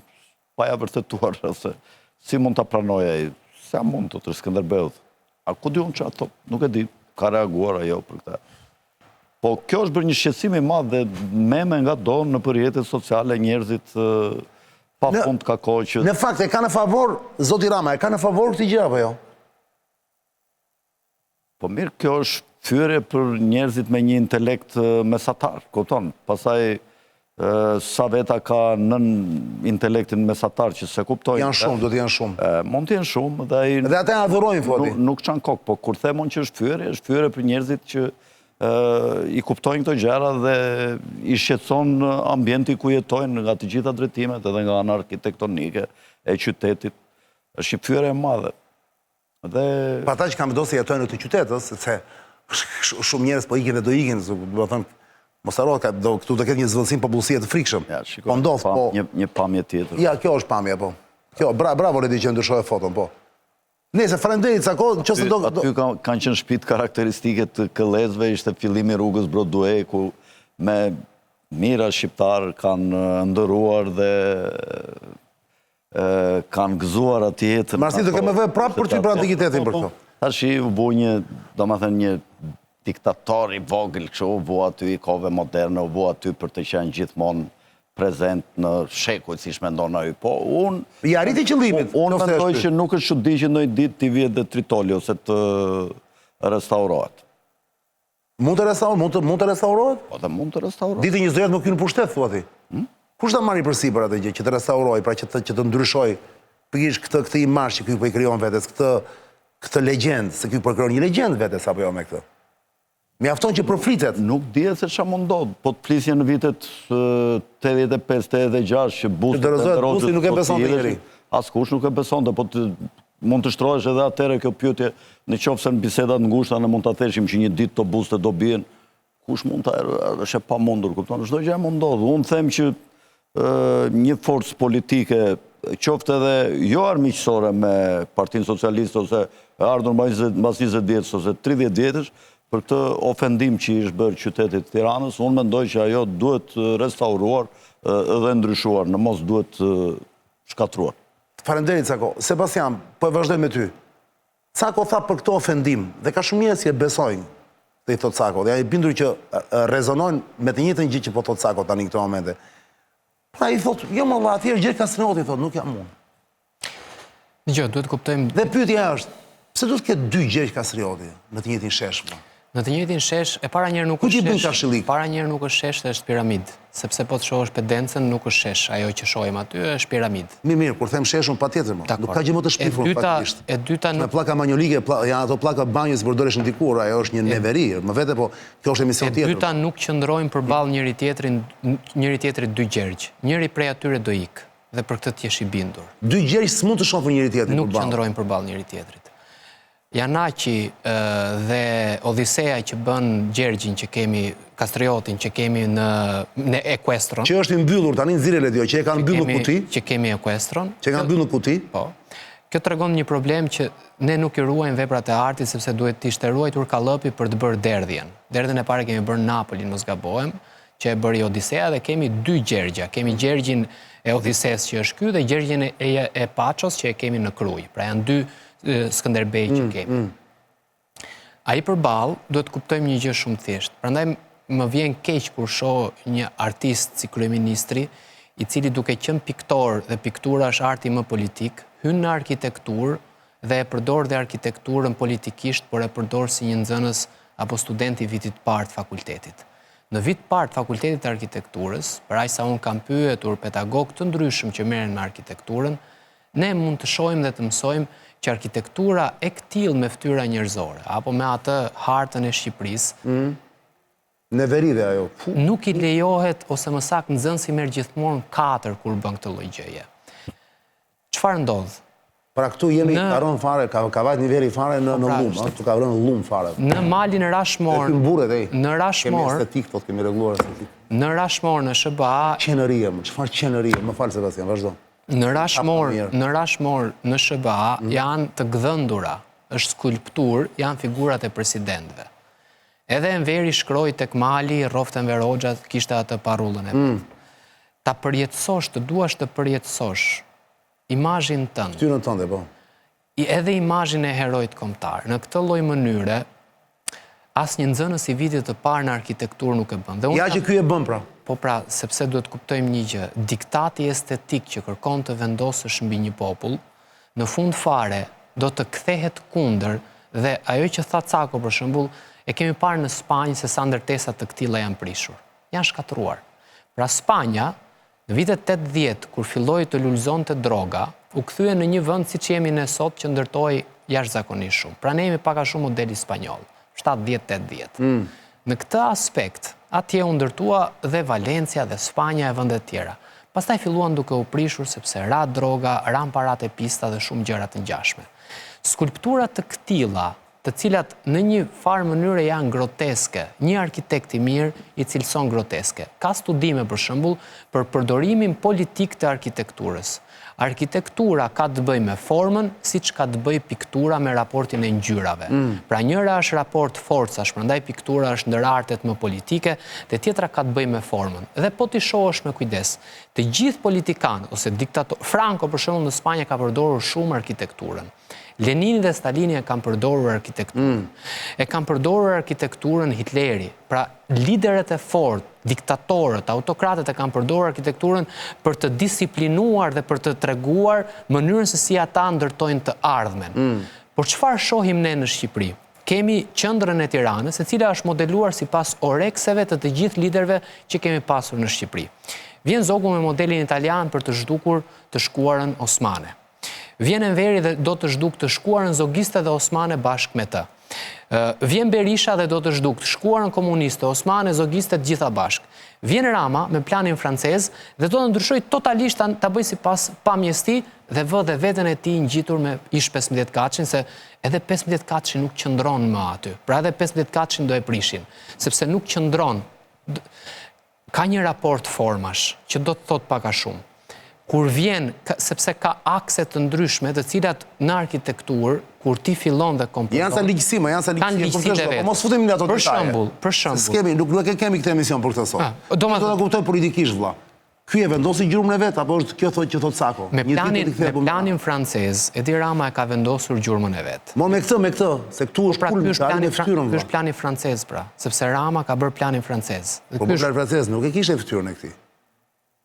pa ja vërtetuar, se si mund ta pranojë ai? Sa mund të Skënderbeut? A ku di unë çfarë, nuk e di, ka reaguar ajo për këtë. Po kjo është bërë një shqetësim i madh dhe meme nga dorë në rrjetet sociale, njerëzit pa fund ka kohë që... Në fakt e ka në favor zoti Rama, e ka në favor këtë gjë apo jo? Po mirë, kjo është fyerje për njerëzit me një intelekt mesatar, kupton? Pastaj sa veta ka nën intelektin mesatar që se kuptojnë. Janë shumë, do të janë shumë. Mund të janë shumë. Dhe ata adhurojnë, foti. Nuk qanë kokë, po kur themon që është fyerje për njerëzit që i kuptojnë këto gjëra dhe i shqetëson ambienti ku jetojnë nga të gjitha drejtimet edhe nga ana arkitektonike e qytetit. Është një fyerje e madhe. Pa ata që kam vendosur jetojnë në këtë qytet, se shumë njerëz po ikin dhe do ikin, do të thënë mos harro, këtu do ketë një zhvillësim popullsie të frikshëm. Po ndodh, po një pamje tjetër. Ja, kjo është pamje, po. Kjo, bravo Redi që ndryshoi foton, po. Nëse faleminderit Cako, nëse do aty kanë qenë shtëpitë karakteristike të këllezëve, ishte fillimi rrugës Brodue ku me mira shqiptar kanë ndëruar dhe kanë gëzuar atje. Marsi do kemë vë prapë për ty për antikitetin për këto. Tash u bë një, domethënë një diktator i vogël kështu, u bë aty i kohëve moderne, u bë aty për të qenë gjithmonë prezent në shekuj, si shmendon ai. Po unë... I arriti qëllimit. Unë mendoj që nuk është çudi që ndonjë ditë t'i vjet dhe Tritoli ose të restaurohet. Mund të restaurohet? Po dhe mund të restaurohet. Ditë 20 më ky në pushtet, thua ti. Kush ta marri përsipër atë gjë, që të restauroj, pra që të ndryshoj pikërisht këtë imazh që ky po i krijon vetes, këtë legjendë, se ky po krijon një legjendë vetes apo jo me këtë. Mjafton që përflitet. Nuk dihet se çfarë mund ndodh, po të flisjen në vitet 85-86 që Busti nuk e besonte njëri. Askush nuk e besonte, po mund të shtrohesh edhe atëherë kjo pyetje, në qoftë se në bisedat ngushta ne mund ta theshim që një ditë to buste do bien. Kush mund ta, është e pamundur, kupton? Çdo gjë mund ndodh. Unë them që një forcë politike, qoftë edhe jo armiqësore me Partinë Socialiste ose e ardhur mbas 20 vjetësh ose 30 vjetësh, për këtë ofendim që ishte bërë qytetit Tiranës, unë mendoj që ajo duhet restauruar dhe ndryshuar, në mos duhet shkatruar. Faleminderit Cako. Sebastian, po e vazhdoj me ty. Cako tha për këtë ofendim, dhe ka shumë njerëz që e besojnë, dhe i thot Cako, dhe ja i bindur që rezonojnë me të njëjtën gjë që po thot Cako tani në këtë momente. Pra i thot, jo më valla, atëherë gjë Kastrioti thot, nuk jam unë. Dgjoj, duhet kuptojmë. Dhe pyetja është, pse duhet të ketë dy Gjergj Kastrioti në të njëjtin shesh? Në të njëjtin shesh, e para njerë nuk është shesh. Para njerë nuk është shesh dhe është piramid. Sepse po të shohësh pedencën nuk është shesh. Ajo që shohim aty është piramid. Mirë, kur them shesh unë patjetër më. Nuk ka gjë më të shpifur faktikisht. E dyta me pllaka manjolike, janë ato pllaka banjës që përdoreshin dikur, ajo është një neveri, më vete po kjo është emision tjetër. E dyta nuk qëndrojnë përballë njëri tjetrit dy Gjergj. Njëri prej atyre do ikë dhe për këtë t'jesh i bindur. Dy Gjergj s'mund të shohin njëri tjetrin përballë. Nuk qëndrojnë përballë njëri tjetrit. Janaqi dhe Odiseja që bën Gjergjin që kemi, Kastriotin që kemi në Ekuestron. Që është i mbyllur, tani nxirre le dio, që e kanë mbyllur kuti. Që kemi Ekuestron. Që kanë mbyllur kuti. Po. Kjo tregon një problem që ne nuk i ruajmë veprat e artit sepse duhet të ishte ruajtur kallëpi për të bërë derdhjen. Derdhjen e parë kemi bërë në Napoli, mos gabohem, që e bëri Odiseja dhe kemi dy Gjergja. Kemi Gjergjin e Odises që është ky dhe Gjergjin e Pachos që e kemi në Kruj. Pra janë dy Skënderbej që kemi. A i përballë, duhet kuptojmë një gjë shumë thjeshtë. Prandaj më vjen keq kur shoh një artist si kryeministri, i cili duke qenë piktor dhe piktura është arti më politik, hyn në arkitekturë dhe e përdor dhe arkitekturën politikisht, por e përdor si një nxënës apo studenti vitit parë të fakultetit. Në vit parë të fakultetit të arkitekturës, për aq sa unë kam pyetur pedagog të ndryshëm që merren me arkitekturën, ne mund të shohim dhe të mësojmë që arkitektura e këtill me fytyra njerëzore, apo me atë hartën e Shqipërisë, në veride ajo. Nuk i lejohet, ose më saktë nxënësi merr gjithmonë 4 kur bën këtë lloj gjëje. Çfarë ndodh? Pra këtu jemi ka rënë fare, ka vajt niveli fare në lum, këtu ka rënë lum fare. Në malin Rashmor, në Rashmor, kemi estetik, thot kemi rregulluar estetik. Në Rashmor në SBA, qenerie, çfarë qenerie? Më fal Sebastian, vazhdo. Në Rashmor në SBA janë të gdhëndura, është skulptur, janë figurat e presidentëve. Edhe Enveri shkroi tek mali, Rroft Enver Hoxha kishte atë parullën e vet. Ta përjetësosh, të duash të përjetësosh imazhin tënd. Fytyrën tënde, po. Edhe imazhin e heroit kombëtar. Në këtë lloj mënyre, asnjë nxënës i vitit të parë në arkitekturë nuk e bën. Ja që ky e bën pra. Po pra, sepse duhet kuptojmë një gjë, diktati estetik që kërkon të vendosësh mbi një popull, në fund fare do të kthehet kundër dhe ajo që tha Cako për shembull, e kemi parë në Spanjë se sa ndërtesat të këtilla janë prishur. Janë shkatruar. Pra Spanja, në vitet 80, kur filloi të lulëzonte droga, u kthye në një vend siç jemi ne sot që ndërtoi jashtëzakonisht shumë. Pra ne jemi pak a shumë modeli spanjoll, 70-80. Në këtë aspekt, atje u ndërtua dhe Valencia dhe Spanja e vende të tjera. Pastaj filluan duke u prishur sepse ra droga, ran parat e pista dhe shumë gjëra të ngjashme. Skulpturat të këtilla, të cilat në një farë mënyre janë groteske, një arkitekt i mirë i cilëson groteske. Ka studime për shembull për përdorimin politik të arkitekturës. Arkitektura ka të bëjë me formën, siç ka të bëjë piktura me raportin e ngjyrave. Pra njëra është raport forcash, prandaj piktura është ndër artet më politike, dhe tjetra ka të bëjë me formën. Dhe po ti shohësh me kujdes, të gjithë politikanë ose diktatorë, Franco për shembull në Spanjë ka përdorur shumë arkitekturën. Lenini dhe Stalini e kanë përdorur arkitekturën. E kanë përdorur arkitekturën Hitleri. Pra, liderët e fortë, diktatorët, autokratët e kanë përdorur arkitekturën për të disiplinuar dhe për të treguar mënyrën se si ata ndërtojnë të ardhmen. Por çfarë shohim ne në Shqipëri? Kemi qendrën e Tiranës, e cila është modeluar sipas orekseve të gjithë liderëve që kemi pasur në Shqipëri. Vjen Zogu me modelin italian për të zhdukur të shkuarën osmane. Vjen Enveri dhe do të zhduk të shkuarën zogiste dhe osmane bashkë me të. Vjen Berisha dhe do të zhduk të shkuarën komuniste, osmane, zogiste të gjitha bashkë. Vjen Rama me planin francez dhe do të ndryshoj totalisht ta bëj sipas pamjes tij dhe vë dhe veten e tij ngjitur me ish 15 kaçin, se edhe 15 kaçi nuk qëndron më aty. Pra edhe 15 kaçin do e prishin, sepse nuk qëndron. Ka një raport formash që do të thot pak a shumë. Kur vjen, sepse ka akse të ndryshme, të cilat në arkitekturë, kur ti fillon dhe komponon... Janë sa ligjësime, po mos futemi në ato detaje. Për shembull. Nuk e kemi këtë emision për këtë sot. Do të kuptoj politikisht, vëlla. Ky e vendosi gjurmën e vet, apo është kjo thotë që thot Cako? Me planin francez, Edi Rama e ka vendosur gjurmën e vet. Me këtë, se këtu është pulë në fytyrën. Ky është plani francez, pra, sepse Rama ka bërë planin francez. Po plani francez nuk e kishte fytyrën e këtij.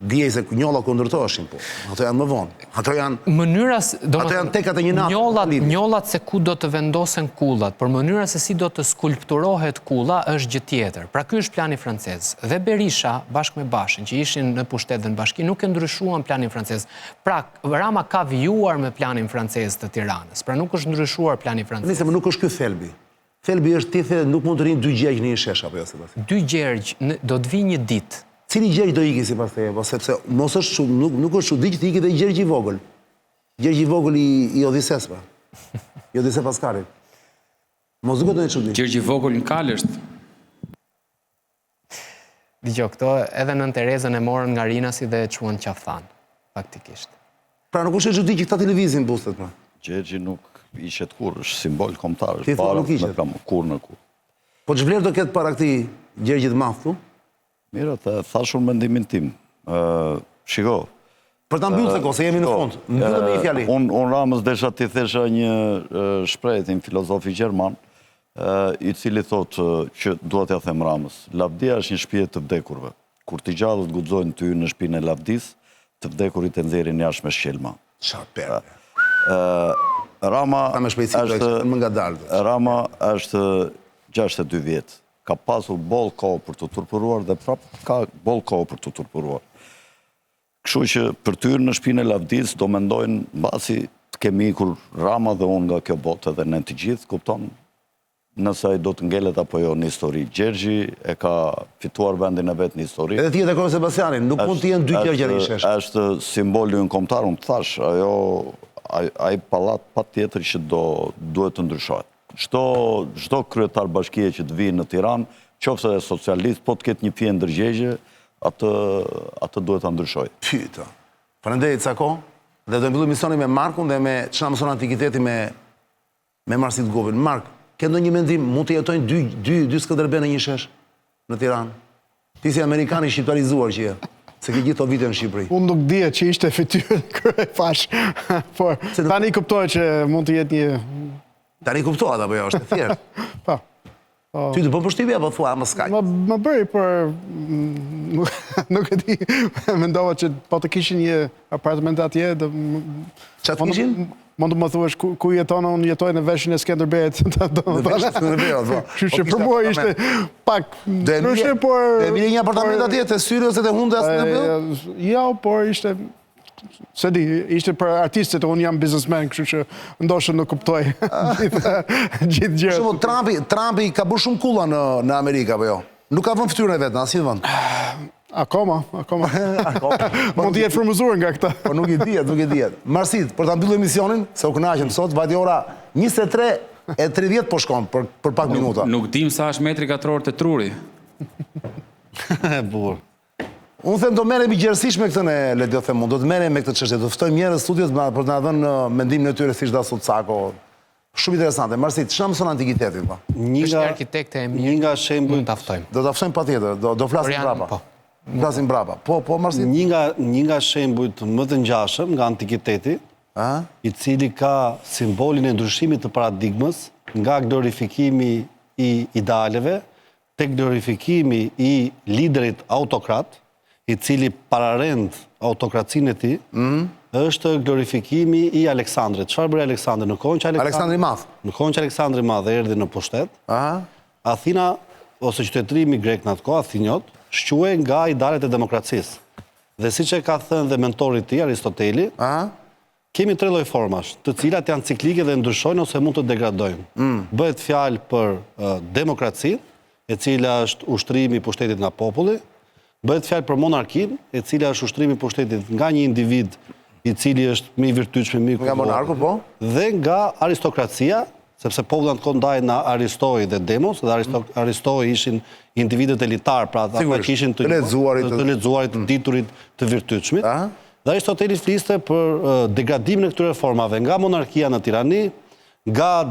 Dijej se njolla kundërtoheshin, po. Ato janë më vonë. Ato janë tekat e një natë. Njollat se ku do të vendosen kullat, por mënyra se si do të skulpturohet kulla është gjë tjetër. Pra ky është plani francez. Dhe Berisha bashkë me Bashën, që ishin në pushtet dhe në bashki, nuk e ndryshuan planin francez. Pra Rama ka vijuar me planin francez të Tiranës. Pra nuk është ndryshuar plani francez. Nisem nuk është ky thelbi. Thelbi është ti the nuk mund të rinë dy gjergj në një shesh apo jo Sebastian. Dy gjergj do të vi një ditë. Cili gjergj do iki sipas teje, po sepse mos është nuk është çudi që të iki dhe gjergj i vogël. Gjergj i vogël i Odises pra. I Odise Paskalit. Mos duket ndonjë çudi. Gjergj i vogël në Kal është. Dgjoj, këto edhe nën Terezën e morën nga Rinasi dhe e çuan qafthan, faktikisht. Pra nuk është çudi që këta televizin bustet pra. Gjergji nuk ishet kur, është simbol kombëtar, është para kur në kur. Po ç'vlerë do ketë para këtij gjergjit madh këtu? Mirë, thashur mendimin tim. Shiko. Për ta mbyllë se se jemi në fund. Mbyllë me një fjali. Unë Ramës desha ti thesha një shprehje filozofi gjerman, i cili thotë që duhet ja them Ramës. Lavdia është një shtëpi e të vdekurve. Kur të gjallët guxojnë ty në shtëpinë e lavdis, të vdekurit e nxjerrin jashtë me shkelma. Çfarë perë. Rama është 62 vjet. Ka pasur boll kohë për të turpuruar dhe prapë ka boll kohë për të turpuruar. Kështu që për të hyrë në shtëpinë e lavdis do mendojnë mbasi të kemi ikur Rama dhe unë nga kjo botë dhe ne të gjithë, kupton? Nëse ai do të ngelet apo jo në histori. Gjergji e ka fituar vendin e vet në histori. Edhe ti e takon Sebastianin, nuk mund të jenë dy Gjergjerishesh. Është simboli kombëtar, unë thash, ai pallat patjetër që duhet të ndryshohet. Çdo kryetar bashkie që të vijë në Tiranë, qoftë edhe socialist, po të ketë një fije ndërgjegje, atë duhet ta ndryshojë. Pyeta. Faleminderit Cako, dhe do mbyllim misionin me Markun dhe me çfarë mëson antikiteti me Marsit Govin. Mark, ke ndonjë mendim, mund të jetojnë dy Skënderbe në një shesh në Tiranë? Ti si amerikan i shqiptarizuar që je, se ke gjithë të vite në Shqipëri. Unë nuk dije që ishte fytyrë në kërë fash, por tani kuptoj që mund të jetë një... Tani kuptohet apo jo, është e thjeshtë. Po. Ty të bën përshtypje apo thua më skaj? Më bëri, por nuk e di, mendova që po të kishin një apartament atje, Çfarë të kishin? Mund të më thuash ku jeton, unë jetoj në veshin e Skënderbeut. Në veshin e Skënderbeut, po. Kështu që për mua ishte pak ndryshe, por... E vini një apartament atje, të syri ose të hundë e Skënderbeut? Jo, por ishte... Se di, ishte për artistët, unë jam biznesmen, kështu që ndoshta nuk kuptoj gjithë gjërat. Shumë, Trumpi ka bërë shumë kulla në Amerikë, apo jo? Nuk ka vënë fytyrën e vet në asnjë vend. Akoma. Mund të jetë frymëzuar nga këta. Po nuk i dihet. Marsit, për ta mbyllur emisionin, se u kënaqem sot, vajti ora 23:30 po shkon për pak minuta. Nuk dim sa është metri katror të truri. Burr. Unë them do merremi gjerësisht me këtë le të them, do të merrem me këtë çështje, do ftojmë njerëz në studios për të na dhënë mendimin e tyre siç dha sot Cako. Shumë interesante. Marsit, çfarë mëson antikitetin po? Është një arkitekte e mirë. Një nga shembujt ta ftojmë. Do ta ftojmë patjetër, do flasim brapa. Flasim brapa. Po Marsit. Një nga shembujt më të ngjashëm nga antikiteti, i cili ka simbolin e ndryshimit të paradigmës nga glorifikimi i idealeve tek glorifikimi i liderit autokrat, i cili pararend autokracinë e tij, është glorifikimi i Aleksandrit. Çfarë bëri Aleksandri në kohën që Aleksandri i Madh? Në kohën që Aleksandri i Madh erdhi në pushtet, Athina ose qytetërimi grek në atë kohë, Athiniot, shquhej nga idealet e demokracisë. Dhe siç e ka thënë dhe mentori i tij, Aristoteli, kemi tre lloj formash, të cilat janë ciklike dhe ndryshojnë ose mund të degradojnë. Bëhet fjalë për demokracinë, e cila është ushtrimi i pushtetit nga populli. Bëhet fjalë për monarkinë, e cila është ushtrimi i pushtetit nga një individ i cili është më i virtytshëm, më i nga monarku, po? Dhe nga aristokracia, sepse populli atë kohë ndahej në Aristoi dhe Demos, dhe Aristoi ishin individët elitar, pra ata që ishin të lexuarit, të diturit, të virtytshmit. Dhe Aristoteli fliste për degradimin e këtyre formave nga monarkia në tirani, nga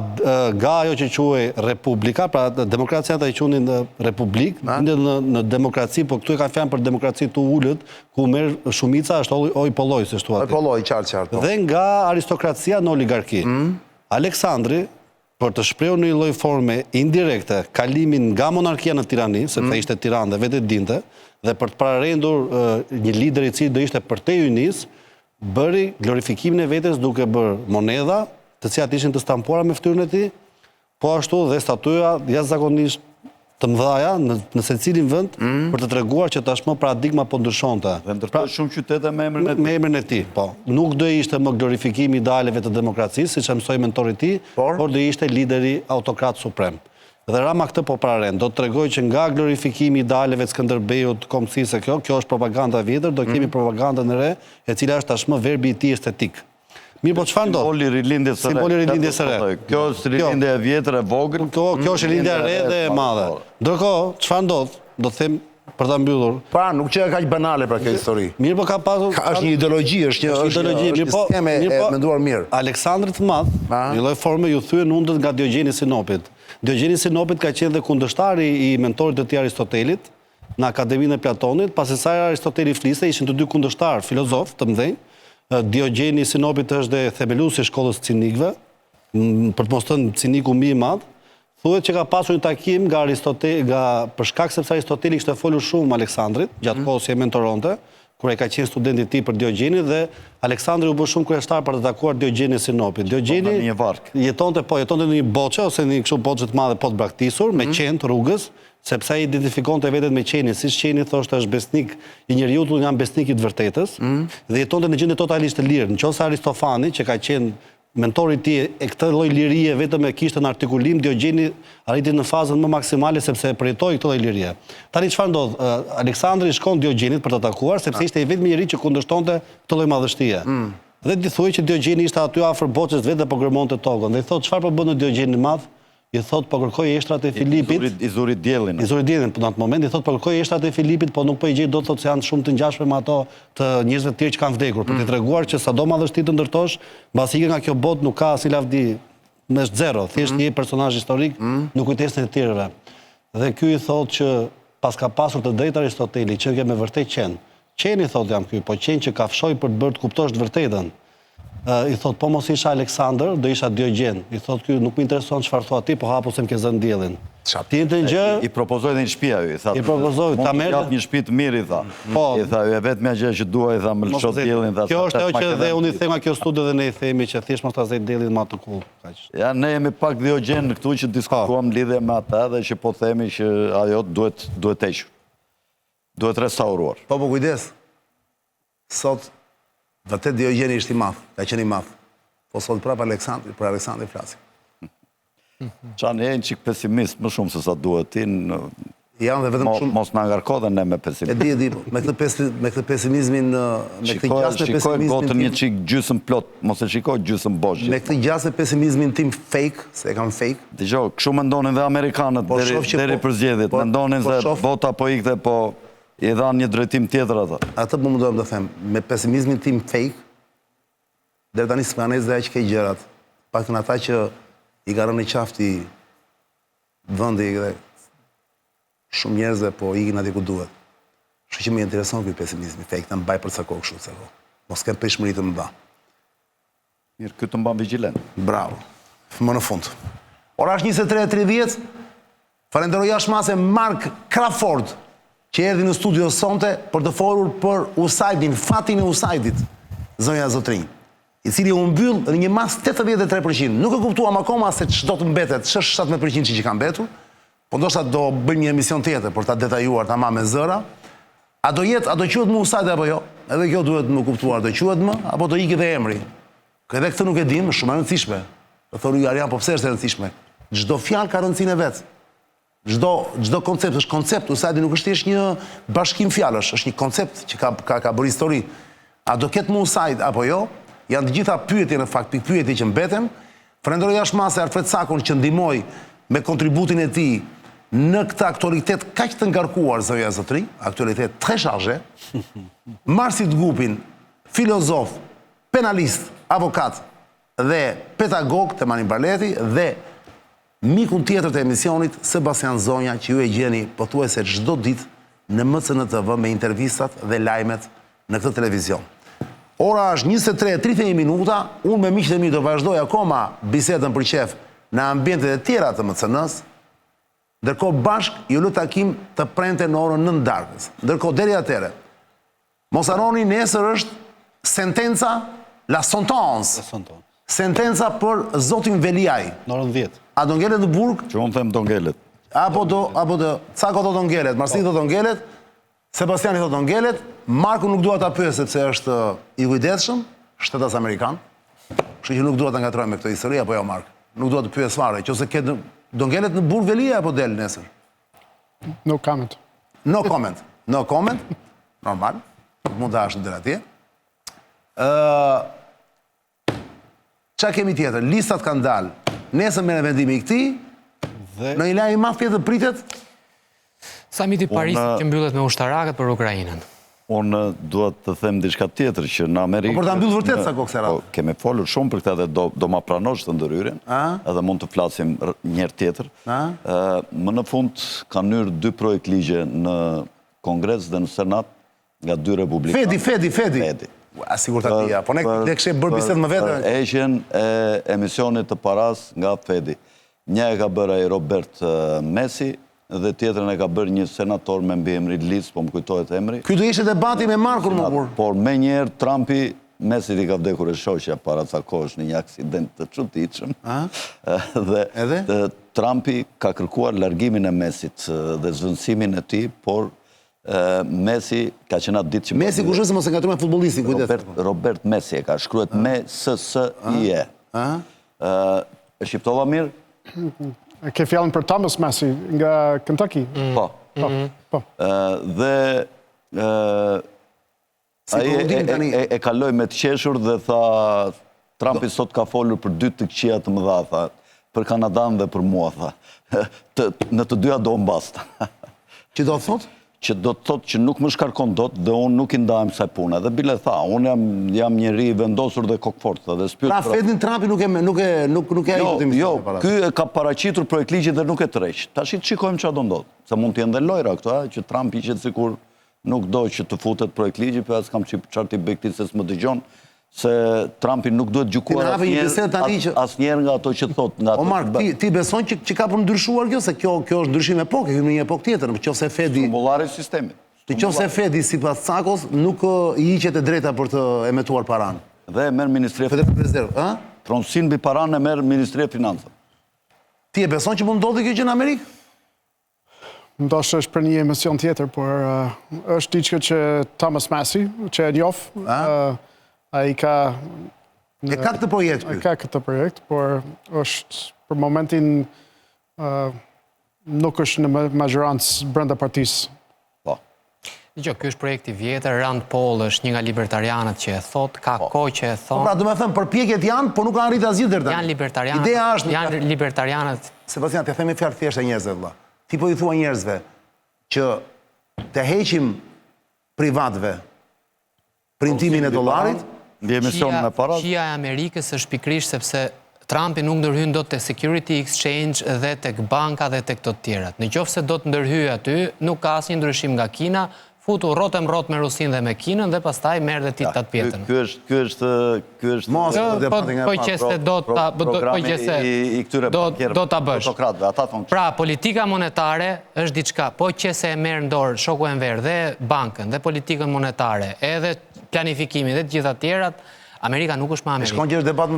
ajo që quhej republika, pra demokracia ata i qunin republik, në demokraci, po këtu e kanë fjalën për demokraci të ulët, ku merr shumica është oj polloj, si thua. Oj polloj, qartë. Dhe nga aristokracia në oligarki. Aleksandri, për të shprehur në një lloj forme indirekte kalimin nga monarkia në tirani, sepse ishte tiran dhe vetë dinte, dhe për të pararendur një lider i cili do ishte përtej unis, bëri glorifikimin e vetes duke bërë monedha, të cilat ishin të stampuara me fytyrën e tij, po ashtu dhe statuja jashtëzakonisht të mëdha në secilin vend për të treguar që tashmë paradigma po ndryshonte. Dhe ndërtoi shumë qytete me emrin e tij, po. Nuk do ishte më glorifikimi i idealeve të demokracisë, siç e mësoi mentori i tij, por do ishte lideri autokrat suprem. Dhe Rama këtë po pararen, do të tregoj që nga glorifikimi i idealeve të Skënderbeut, kombësisë kjo është propaganda vjetër, do kemi propagandën e re, e cila është tashmë verbi i tij estetik. Mirë, po çfarë ndodh? Simboli rilindjes së re. Kjo është rilindja e vjetër e vogël. Kjo është rilindja e re dhe e madhe. Ndërkohë, çfarë ndodh? Do të them për ta mbyllur. Pa, nuk që kaq banale për këtë histori. Mirë, po ka pasur. Është një ideologji, është një sistem e menduar mirë. Aleksandri i Madh, në lloj forme ju thyen undët nga Diogjeni Sinopit. Diogjeni Sinopit ka qenë dhe kundërshtari i mentorit të tij Aristotelit, në Akademinë e Platonit, pasi sa Aristoteli fliste, ishin të dy kundërshtar filozof të mëdhenj. Diogjeni Sinopit është dhe themeluesi i shkollës cinikëve, për të mos thënë ciniku më i madh. Thuhet që ka pasur një takim për shkak sepse Aristoteli kishte folur shumë Aleksandrit, gjatë kohës që e mentoronte, kur ai ka qenë student i tij për Diogjenin, dhe Aleksandri u bë shumë kryestar për të takuar Diogjenin Sinopit. Diogeni jetonte në një boçe ose në një kështu boçe të madhe po të braktisur, me qen të rrugës, sepse ai identifikonte vetet me qenin, siç qeni thoshte është besnik i njeriu, unë jam besnik i të vërtetës, dhe jetonte në gjendje totalisht të lirë. Nëse Aristofani, që ka qenë mentori i tij e këtë lloj lirie vetëm e kishte në artikulim, Diogjeni arriti në fazën më maksimale sepse përjetoi këtë lloj lirie. Tani çfarë ndodh? Aleksandri shkon Diogjenit për të takuar sepse ishte i vetmi njeri që kundërshtonte këtë lloj madhështie. Dhe thuhet që Diogjeni ishte aty afër boçës vetë dhe po gërmonte tokën. Dhe i thotë çfarë po bën në Diogjenin e madh? I thot po kërkoj eshtrat e Filipit. I zuri diellin. I zuri diellin në atë moment, i thot po kërkoj eshtrat e Filipit, po nuk po i gjej dot, thotë se janë shumë të ngjashme me ato të njerëzve të tjerë që kanë vdekur, për t'i treguar që sado madhështi të ndërtosh, mbasi ike nga kjo botë nuk ka si lavdi, me zero, thjesht një personazh historik, nuk kujtesën e tjerëve. Dhe ky i thot që pas ka pasur të drejtë Aristoteli, që ke me vërtet qen. Qeni thot jam ky, po qen që ka fshoj për të bërë të kuptosh të vërtetën. I thot, po mos isha Aleksandër, do isha Diogjen. I thot, ky nuk më intereson çfarë thua ti, po hapu se më ke zënë diellin. Ti në gjë... I propozoi dhe një shtëpi ajo, i tha. I propozoi, ta merr një shtëpi të mirë, i tha. Po. I tha, e vetmja gjë që dua, i tha, më lësho diellin, tha. Kjo është ajo që dhe unë i them nga kjo studio dhe ne i themi që thjesht mos ta zej diellin më të kull. Ja, ne jemi pak Diogjen këtu që diskutuam lidhje me ata dhe që po themi që ajo duhet hequr. Duhet restauruar. Po kujdes. Sot vërtet Diogjeni ishte i madh, ka qenë i madh. Po sot prapë për Aleksandri flasim. Çan e një çik pesimist më shumë se sa duhet ti. Janë dhe vetëm shumë. Mos na ngarko dhe ne me pesimism. E di, me këtë pesimizmin, me këtë gjasë me Shikoj pesimizmin. botën një çik gjysmë plot, mos e shikoj gjysmë bosh. Me këtë gjasë me pesimizmin tim fake, se e kam fake. Dgjoj, kështu mendonin dhe amerikanët deri për zgjedhjet, mendonin se bota po ikte, po i dhanë një drejtim tjetër ata. Atë po mundohem të them, me pesimizmin tim fake, deri tani s'kanez dhe aq ke gjërat. Paktën ata që i ka rënë qafti vendi dhe shumë njerëzve po ikin aty ku duhet. Kështu që më intereson ky pesimizmi fake, ta mbaj për sa kohë kështu se mos kem peshmëri të mba. Mirë, ky të mban vigjilent. Bravo. Më në fund. Ora është 23:30. Falenderoj jashtëmase Mark Crawford, që erdhi në studio sonte për të folur për Usaidin, fatin e Usaidit, zonja Zotrinj, i cili u mbyll në një mas 83%. Nuk e kuptuam akoma se ç'do të mbetet, ç'është 17% që ka mbetur, po ndoshta do bëjmë një emision tjetër për ta detajuar tamam me zëra. A do quhet më Usaid apo jo? Edhe kjo duhet më kuptuar, do quhet më apo do ikë dhe emri? Edhe këtë nuk e dim, shumë e rëndësishme. Do thonë Arian, po pse është e rëndësishme? Çdo fjalë ka rëndësinë e vet. Çdo koncept është koncept, Usaidi nuk është thjesht një bashkim fjalësh, është një koncept që ka bërë histori. A do ketë më Usaid apo jo? Janë të gjitha pyetje në fakt, pyetje që mbeten. Falenderoj jashtëmase Alfred Sakun që ndihmoi me kontributin e tij në këtë aktualitet kaq të ngarkuar, zonja Zotrinj, aktualitet très chargé. Marsit Gupin, filozof, penalist, avokat dhe pedagog Temani Barleti dhe mikun tjetër të emisionit, Sebastian Zonja, që ju e gjeni pothuajse çdo ditë në MCN TV me intervistat dhe lajmet në këtë televizion. Ora është 23:31 minuta, unë me miqtë e mi do vazhdoj akoma bisedën për qef në ambientet e tjera të MCN-s, ndërkohë bashk ju lut takim të premte në orën 9 darkës. Ndërkohë deri atëherë, mos harroni, nesër është sentenca, la sentence. Sentenca për zotin Veliaj. Në orën 10. A do ngelet në burg? Që unë them do ngelet. Apo do, Cako do ngelet, Marsi do ngelet, Sebastiani do ngelet, Marku nuk dua ta pyes sepse është i kujdesshëm, shtetas amerikan. Kështu që nuk dua ta ngatroj me këtë histori apo jo Mark. Nuk dua të pyes fare, nëse ke do ngelet në burg Velia apo del nesër? No comment. No comment. No comment. Normal. Mund të hash në atje. Qa kemi tjetër? Listat kanë dalë. Nesër me në vendimi i këti, në i lajë i madh tjetër pritet? Samiti Parisit që mbyllet me ushtarakët për Ukrainën. Unë duhet të them diçka tjetër që në Amerikë... Po për ta mbyllë vërtet sa kokë serat? Kemi folur shumë për këtë dhe do ma pranosh të ndërhyrjen, edhe mund të flasim njerë tjetër. Më në fund kanë hyrë 2 projekt ligje në Kongres dhe në Senat nga 2 republikanë. Fedi. Sigur të atia, po ne kështë bërë biset më vete. Për heqjen e emisionit të paras nga Fedi. Një e ka bërë ai Robert Messi, dhe tjetërën e ka bërë një senator me mbi emri Liz, po më kujtohet emri. Ky do ishte debati me Markun më kur. Por me njerë Trumpi, Messi i ka vdekur e shoqja para ca kohësh në një aksident të çuditshëm. Dhe Trumpi ka kërkuar largimin e Messit dhe zvendësimin e tij, por Messi ka qenë atë ditë që... Messi kush është mos e gatroj me futbollistin, kujdes. Robert Messi e ka shkruhet me S-S-I-E. E shqiptova mirë? Ke fjallën për Thomas Messi nga Kentucky? Po. Dhe e kaloj me të qeshur dhe tha Trumpi sot ka folur për 2 të këqija të mëdha, tha, për Kanadan dhe për mua, tha. Në të dyja do mbasta. Që do të thot? Që do të thot që nuk më shkarkon dot dhe unë nuk i ndajmë kësaj pune. Dhe bile tha, unë jam njeri i vendosur dhe kokfort. Pra Fedin Trumpi nuk e ajo. Jo, ky e ka paraqitur projekt ligjit dhe nuk e tërheq. Tash shikojmë çfarë do ndodh. Se mund të jenë dhe lojra këto, që Trumpi që sikur nuk do që të futet projekt ligji, për as kam çfarë ti bëj këtij se s'më dëgjon. Se Trumpi nuk duhet gjykuar asnjëherë nga ato që thot. O Mark, ti beson që ka për ndryshuar kjo, se kjo është ndryshim epoke, hymë në një epokë tjetër, nëse Fedi... Shumbullari i sistemit. Nëse Fedi, sipas Cakos, nuk i hiqet e drejta për të emetuar paran. Dhe e merr Ministria e Financave. Pronësinë mbi paran e merr Ministria e Financave. Ti e beson që mund ndodhi kjo gjë në Amerikë? Ndoshta është për një emision tjetër, por është diçka që Thomas Messi, që e njoh, ai ka këtë projekt. Ka këtë projekt, por është për momentin nuk është në mazhorancë brenda partisë. Po. Dgjoj, ky është projekti i vjetër, Rand Paul është një nga libertarianët që e thot, ka kohë që e thon. Pra, do të them përpjekjet janë, por nuk kanë arritur asgjë deri tani. Janë libertarianët. Ideja është janë libertarianët. Sebastian, t'ja themi fjalë thjeshtë njerëzve vëlla. Ti po i thua njerëzve që të heqim privatëve printimin e dollarit. Shia e Amerikës është pikrisht sepse Trumpi nuk ndërhyn dot te Security Exchange dhe tek banka dhe tek të tjerat. Në qoftë se do të ndërhyjë aty, nuk ka asnjë ndryshim nga Kina, futu rrotëm me Rusinë dhe me Kinën dhe pastaj merr dhe ti tat pjetën. Ky është mos po qëse do ta bësh. Pra, politika monetare është diçka, po qëse e merr në dorë shoku Enver dhe bankën dhe politikën monetare, edhe planifikimin dhe të gjitha tjerat, Amerika nuk është më Amerikë.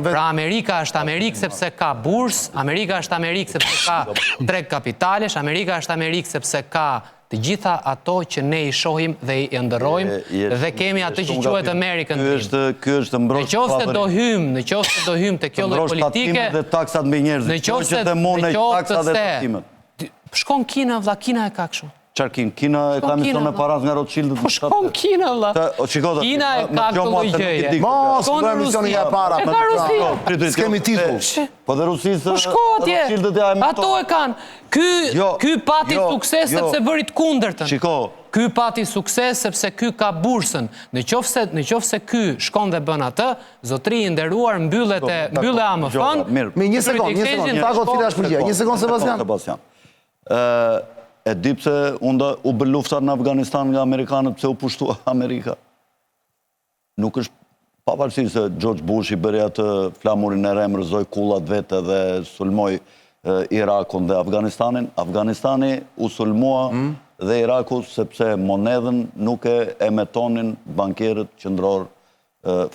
Pra Amerika është Amerikë sepse ka bursë, Amerika është Amerikë sepse ka drejt kapitalesh, Amerika është Amerikë sepse ka të gjitha ato që ne i shohim dhe i ndërrojmë dhe kemi atë që quhet American Dream. Ky është mbrosh pavarësisht. Në qoftë se do hym te kjo lloj politike dhe taksat me njerëz. Në qoftë se monë taksat dhe taksimet. Shkon Kina, vlla, Kina e ka kështu. Qarkin, Kina e ka mision me parat nga Rothschildët. Po shkon Kina, vlla. Kina e ka këtë lloj gjëje. Mos, ku e misioni nga para. E ka Rusi. S'kemi titull. Po dhe Rusisë... Po shko atje. Ato e kanë. Ky pati sukses sepse bëri të kundërtën. Shiko. Ky pati sukses sepse ky ka bursën. Në qoftë se ky shkon dhe bën atë, zotëri i nderuar mbylle AMF-n. Me një sekond. Tako fitash përgjigje. Një sekond, Sebastian. E di pse u bë lufta në Afganistan nga amerikanët, pse u pushtua Amerika. Nuk është pavarësisht se George Bush i bëri atë flamurin e re, rëzoi kullat vete dhe sulmoi Irakun dhe Afganistanin. Afganistani u sulmua dhe Iraku sepse monedhën nuk e emetonin bankierët qendror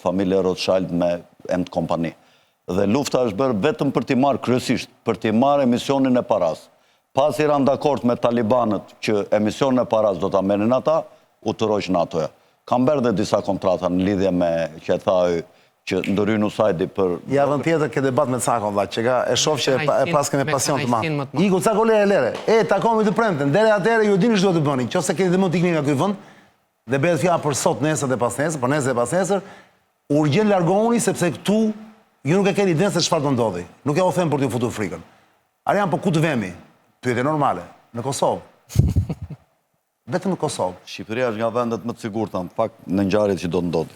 familja Rothschild me end kompani. Dhe lufta është bërë vetëm për t'i marrë kryesisht, për t'i marrë emisionin e paras. Pas i ranë dakord me talibanët që emisionin e paras do t'a merrin ata, u të rojsh NATO-ja. Kam bërë dhe disa kontrata në lidhje me që e thaj që ndërhyn Usajdi për... Javën tjetër ke debat me Cakon, vlla, që e shoh që e pas kemi pasion të madh. Iku Cako lere. Takomi të premten. Deri atëherë ju dini ç'do të bëni. Nëse keni dëmon tikni nga ky vend, dhe bëhet fjalë për sot, nesër dhe pas nesër, për nesër dhe pas nesër, urgjent largohuni sepse këtu ju nuk e keni idenë se çfarë do ndodhi. Nuk e u them për t'ju futur frikën. Arian, po ku të vemi? Pyetje normale. Në Kosovë. Vetëm në Kosovë. Shqipëria është nga vendet më të sigurta, në fakt, në ngjarjet që do ndodhin.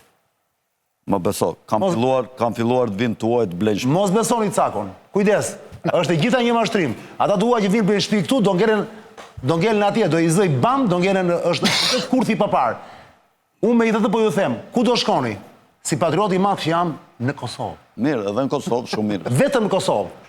Më beso, kam filluar të vinë tuaj të blenë shtëpi. Mos besoni Cakon. Kujdes. Është e gjitha një mashtrim. Ata tuaj që vinë për shtëpi këtu do ngelen do ngelen atje, do i zëj bam, do ngelen është kurthi papar. Unë me i dhe po ju them, ku do shkoni? Si patrioti madh që jam në Kosovë. Mirë, edhe në Kosovë, shumë mirë. Vetëm në Kosovë.